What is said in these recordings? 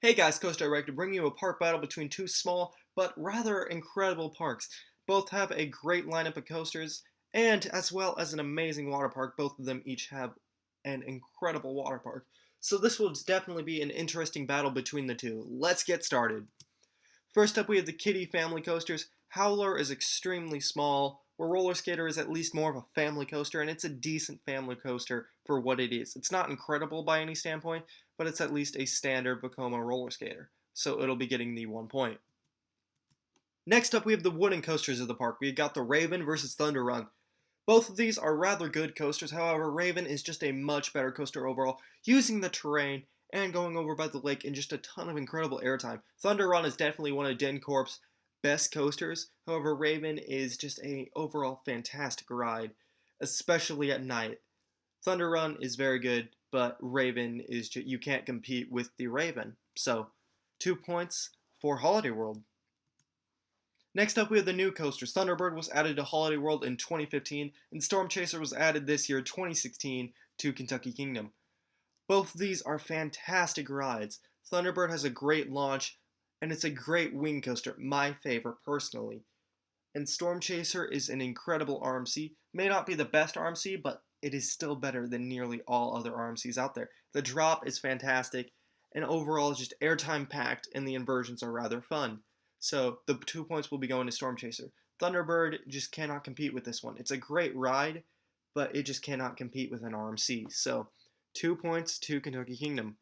Hey guys, Coast Direct to bring you a park battle between two small but rather incredible parks. Both have a great lineup of coasters and as well as an amazing water park. Both of them each have an incredible water park. So this will definitely be an interesting battle between the two. Let's get started. First up, we have the Kiddy family coasters. Howler is extremely small, where Roller Skater is at least more of a family coaster, and it's a decent family coaster for what it is. It's not incredible by any standpoint, but it's at least a standard Vekoma roller skater, so it'll be getting the 1 point. Next up, we have the wooden coasters of the park. We've got the Raven versus Thunder Run. Both of these are rather good coasters, however, Raven is just a much better coaster overall, using the terrain and going over by the lake in just a ton of incredible airtime. Thunder Run is definitely one of DenCorp's best coasters, however, Raven is just a overall fantastic ride, especially at night. Thunder Run is very good, but Raven is you can't compete with the Raven. So, 2 points for Holiday World. Next up, we have the new coasters. Thunderbird was added to Holiday World in 2015, and Storm Chaser was added this year, 2016, to Kentucky Kingdom. Both of these are fantastic rides. Thunderbird has a great launch, and it's a great wing coaster, my favorite personally. And Storm Chaser is an incredible RMC. May not be the best RMC, but it is still better than nearly all other RMCs out there. The drop is fantastic, and overall it's just airtime packed, and the inversions are rather fun. So the 2 points will be going to Storm Chaser. Thunderbird just cannot compete with this one. It's a great ride, but it just cannot compete with an RMC. So 2 points to Kentucky Kingdom.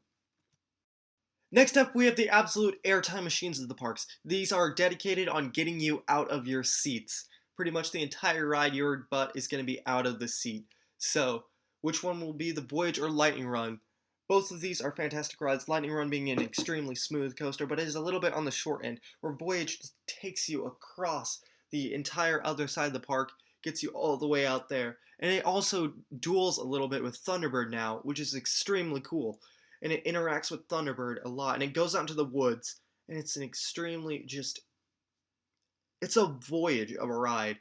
Next up, we have the absolute airtime machines of the parks. These are dedicated on getting you out of your seats. Pretty much the entire ride, your butt is going to be out of the seat. So, which one will be the Voyage or Lightning Run? Both of these are fantastic rides, Lightning Run being an extremely smooth coaster, but it is a little bit on the short end, where Voyage just takes you across the entire other side of the park, gets you all the way out there. And it also duels a little bit with Thunderbird now, which is extremely cool. And it interacts with Thunderbird a lot, and it goes out into the woods, and it's an extremely just, it's a voyage of a ride.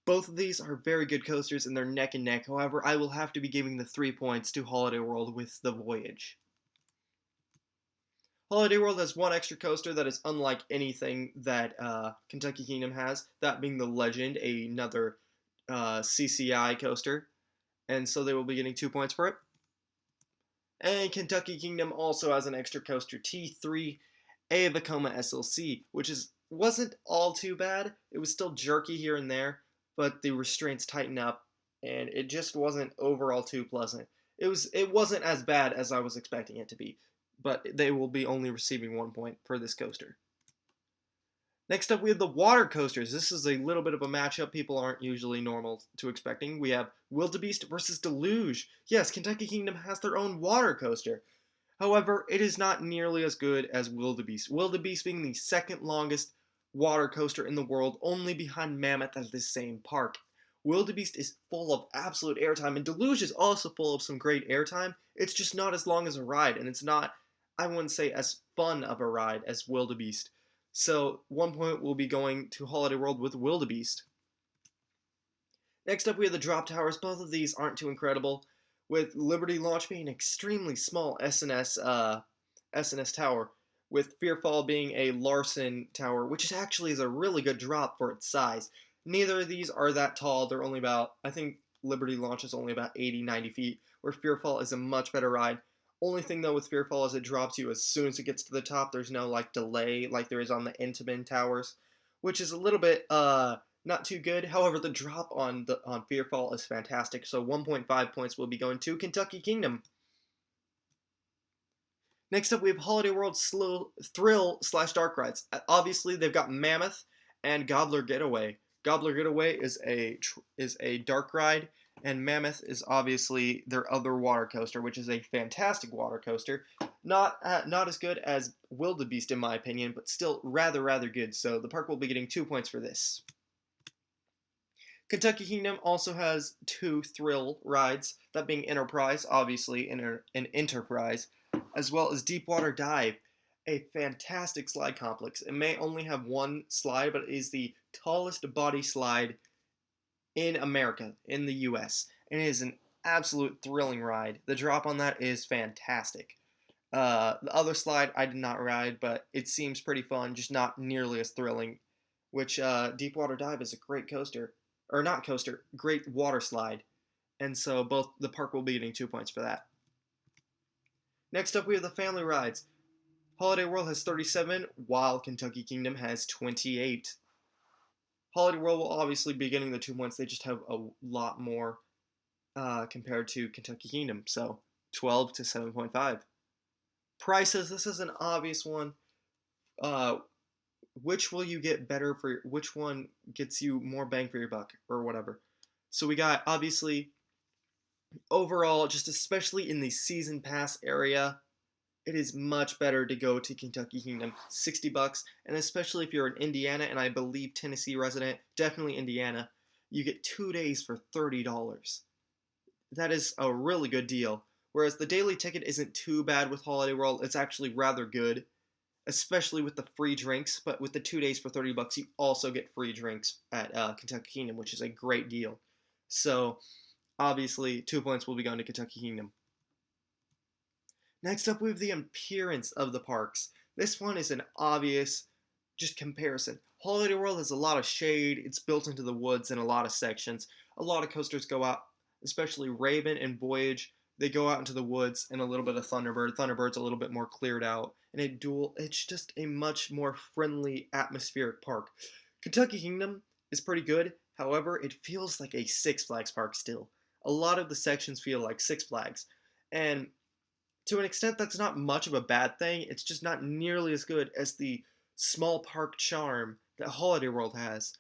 Both of these are very good coasters, and they're neck and neck. However, I will have to be giving the 3 points to Holiday World with the Voyage. Holiday World has one extra coaster that is unlike anything that Kentucky Kingdom has, that being the Legend, another CCI coaster, and so they will be getting 2 points for it. And Kentucky Kingdom also has an extra coaster, T3, a Vekoma SLC, which wasn't all too bad. It was still jerky here and there, but the restraints tighten up, and it just wasn't overall too pleasant. It wasn't as bad as I was expecting it to be, but they will be only receiving 1 point for this coaster. Next up, we have the water coasters. This is a little bit of a matchup people aren't usually normal to expecting. We have Wildebeest versus Deluge. Yes, Kentucky Kingdom has their own water coaster. However, it is not nearly as good as Wildebeest. Wildebeest being the second longest water coaster in the world, only behind Mammoth at this same park. Wildebeest is full of absolute airtime, and Deluge is also full of some great airtime. It's just not as long as a ride, and it's not, I wouldn't say, as fun of a ride as Wildebeest. So 1 point will be going to Holiday World with Wildebeest. Next up, we have the drop towers. Both of these aren't too incredible, with Liberty Launch being an extremely small SNS tower, with Fearfall being a Larson tower, which actually is a really good drop for its size. Neither of these are that tall. They're only about, I think Liberty Launch is only about 80, 90 feet, where Fearfall is a much better ride. Only thing though with Fearfall is it drops you as soon as it gets to the top. There's no like delay like there is on the Intamin towers, which is a little bit not too good. However, the drop on Fearfall is fantastic. So 1.5 points will be going to Kentucky Kingdom. Next up, we have Holiday World Slow Thrill / Dark Rides. Obviously, they've got Mammoth and Gobbler Getaway. Gobbler Getaway is a dark ride, and Mammoth is obviously their other water coaster, which is a fantastic water coaster. Not as good as Wildebeest in my opinion, but still rather good. So the park will be getting 2 points for this. Kentucky Kingdom also has two thrill rides, that being Enterprise, obviously an Enterprise, as well as Deepwater Dive, a fantastic slide complex. It may only have one slide, but it is the tallest body slide in America, in the US, and it is an absolute thrilling ride. The drop on that is fantastic. The other slide I did not ride, but it seems pretty fun, just not nearly as thrilling. Which Deepwater Dive is a great coaster, or not coaster, great water slide, and so both the park will be getting 2 points for that. Next up, we have the family rides. Holiday World has 37, while Kentucky Kingdom has 28. Holiday World will obviously be getting the 2 points. They just have a lot more compared to Kentucky Kingdom, so 12 to 7.5. Prices. This is an obvious one. Uh, which will you get better for which one gets you more bang for your buck or whatever. So we got obviously overall, just especially in the season pass area, it is much better to go to Kentucky Kingdom. $60, and especially if you're an Indiana and I believe Tennessee resident, definitely Indiana, you get 2 days for $30. That is a really good deal. Whereas the daily ticket isn't too bad with Holiday World, it's actually rather good, especially with the free drinks. But with the 2 days for $30, you also get free drinks at Kentucky Kingdom, which is a great deal. So obviously, 2 points will be going to Kentucky Kingdom. Next up, we have the appearance of the parks. This one is an obvious just comparison. Holiday World has a lot of shade. It's built into the woods in a lot of sections. A lot of coasters go out, especially Raven and Voyage. They go out into the woods, and a little bit of Thunderbird. Thunderbird's a little bit more cleared out, and it's just a much more friendly, atmospheric park. Kentucky Kingdom is pretty good. However, it feels like a Six Flags park still. A lot of the sections feel like Six Flags, and to an extent, that's not much of a bad thing. It's just not nearly as good as the small park charm that Holiday World has.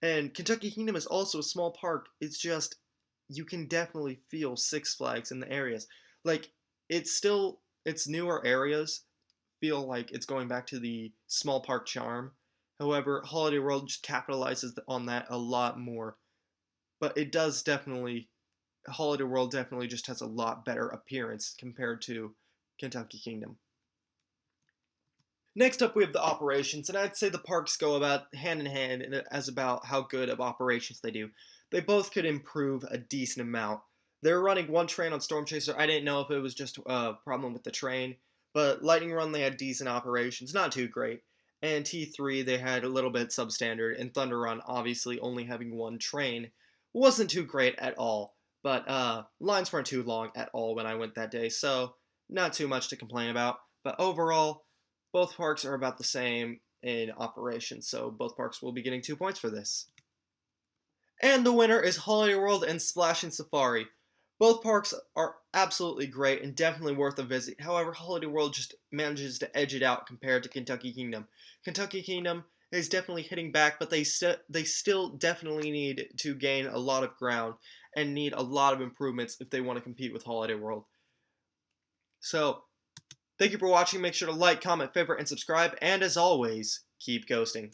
And Kentucky Kingdom is also a small park. It's just you can definitely feel Six Flags in the areas. Like its newer areas feel like it's going back to the small park charm. However, Holiday World just capitalizes on that a lot more. But it does definitely Holiday World definitely just has a lot better appearance compared to Kentucky Kingdom. Next up, we have the operations, and I'd say the parks go about hand in hand as about how good of operations they do. They both could improve a decent amount. They're running one train on Storm Chaser. I didn't know if it was just a problem with the train, but Lightning Run they had decent operations, not too great. And T3 they had a little bit substandard, and Thunder Run obviously only having one train wasn't too great at all. But lines weren't too long at all when I went that day, so not too much to complain about. But overall, both parks are about the same in operation, so both parks will be getting 2 points for this. And the winner is Holiday World and Splash and Safari. Both parks are absolutely great and definitely worth a visit. However, Holiday World just manages to edge it out compared to Kentucky Kingdom. Kentucky Kingdom is definitely hitting back, but they still definitely need to gain a lot of ground and need a lot of improvements if they want to compete with Holiday World. So, thank you for watching. Make sure to like, comment, favorite, and subscribe. And as always, keep coasting.